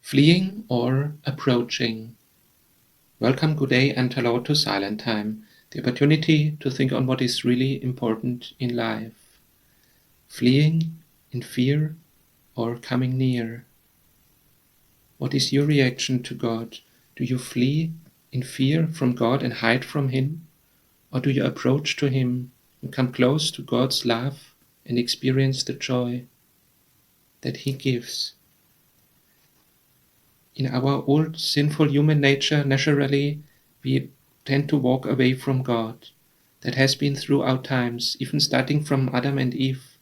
Fleeing or approaching. Welcome, good day, and hello to Silent Time, the opportunity to think on what is really important in life. Fleeing in fear or coming near. What is your reaction to God? Do you flee in fear from God and hide from Him? Or do you approach to Him and come close to God's love and experience the joy that He gives? In our old sinful human nature, naturally, we tend to walk away from God. That has been throughout times, even starting from Adam and Eve.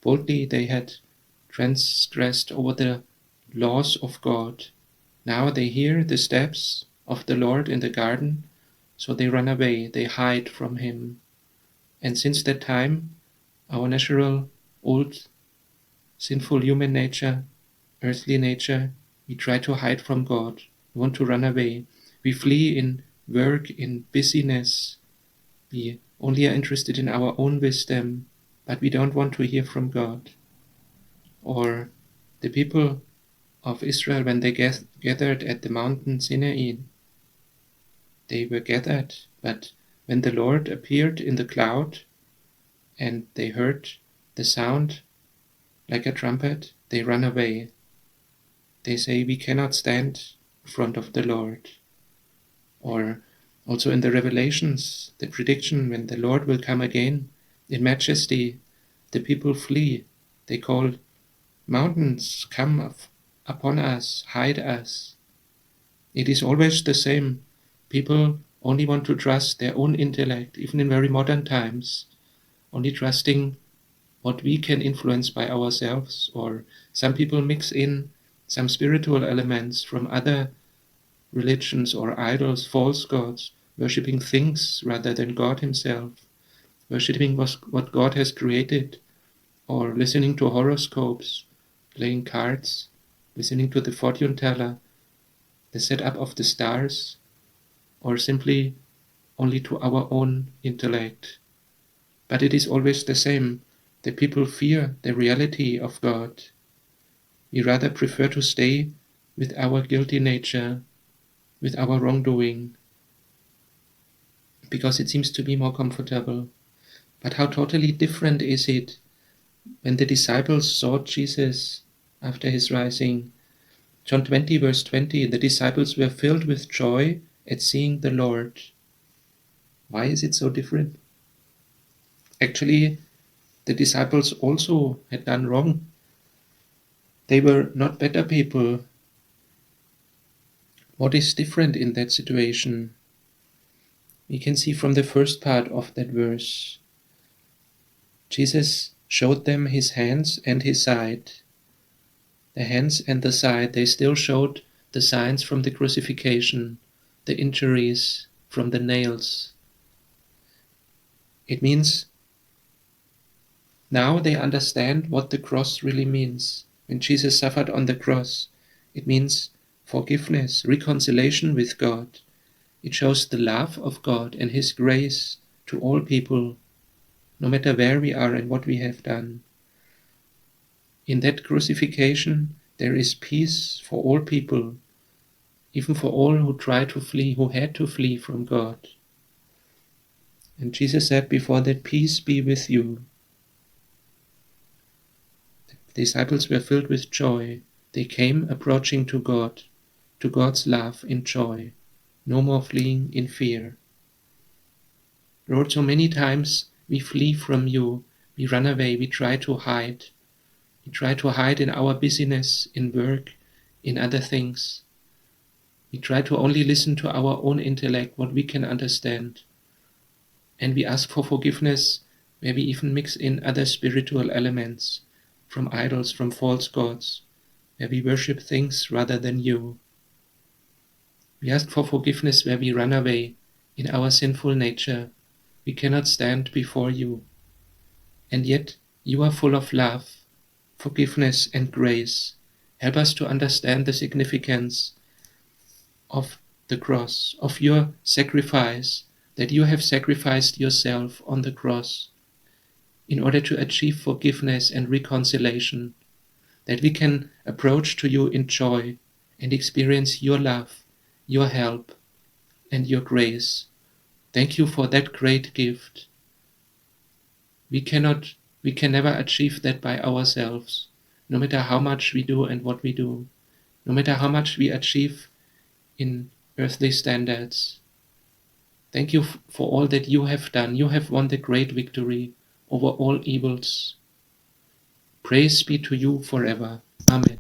Boldly they had transgressed over the laws of God. Now they hear the steps of the Lord in the garden, so they run away, they hide from Him. And since that time, our natural, old, sinful human nature, earthly nature, we try to hide from God. We want to run away. We flee in work, in busyness. We only are interested in our own wisdom, but we don't want to hear from God. Or the people of Israel, when they gathered at the mountain Sinai, they were gathered, but when the Lord appeared in the cloud and they heard the sound like a trumpet, they run away. They say, we cannot stand in front of the Lord. Or also in the Revelations, the prediction when the Lord will come again in majesty, the people flee. They call mountains, come upon us, hide us. It is always the same. People only want to trust their own intellect, even in very modern times, only trusting what we can influence by ourselves. Or some people mix in some spiritual elements from other religions or idols, false gods, worshipping things rather than God Himself, worshipping what God has created, or listening to horoscopes, playing cards, listening to the fortune teller, the setup of the stars, or simply only to our own intellect. But it is always the same. The people fear the reality of God. We rather prefer to stay with our guilty nature, with our wrongdoing, because it seems to be more comfortable. But how totally different is it when the disciples saw Jesus after His rising? John 20, verse 20, the disciples were filled with joy at seeing the Lord. Why is it so different? Actually, the disciples also had done wrong. They were not better people. What is different in that situation? We can see from the first part of that verse. Jesus showed them His hands and His side. The hands and the side, they still showed the signs from the crucifixion, the injuries from the nails. It means now they understand what the cross really means. When Jesus suffered on the cross, it means forgiveness, reconciliation with God. It shows the love of God and His grace to all people, no matter where we are and what we have done. In that crucifixion, there is peace for all people, even for all who try to flee, who had to flee from God. And Jesus said before that, peace be with you. The disciples were filled with joy. They came approaching to God, to God's love in joy. No more fleeing in fear. Lord, so many times we flee from you. We run away. We try to hide. We try to hide in our busyness, in work, in other things. We try to only listen to our own intellect, what we can understand. And we ask for forgiveness where we even mix in other spiritual elements, from idols, from false gods, where we worship things rather than you. We ask for forgiveness where we run away in our sinful nature. We cannot stand before you. And yet you are full of love, forgiveness and grace. Help us to understand the significance of the cross, of your sacrifice, that you have sacrificed yourself on the cross in order to achieve forgiveness and reconciliation, that we can approach to you in joy and experience your love, your help, and your grace. Thank you for that great gift. We can never achieve that by ourselves, no matter how much we do and what we do, no matter how much we achieve in earthly standards. Thank you for all that you have done. You have won the great victory over all evils. Praise be to you forever. Amen.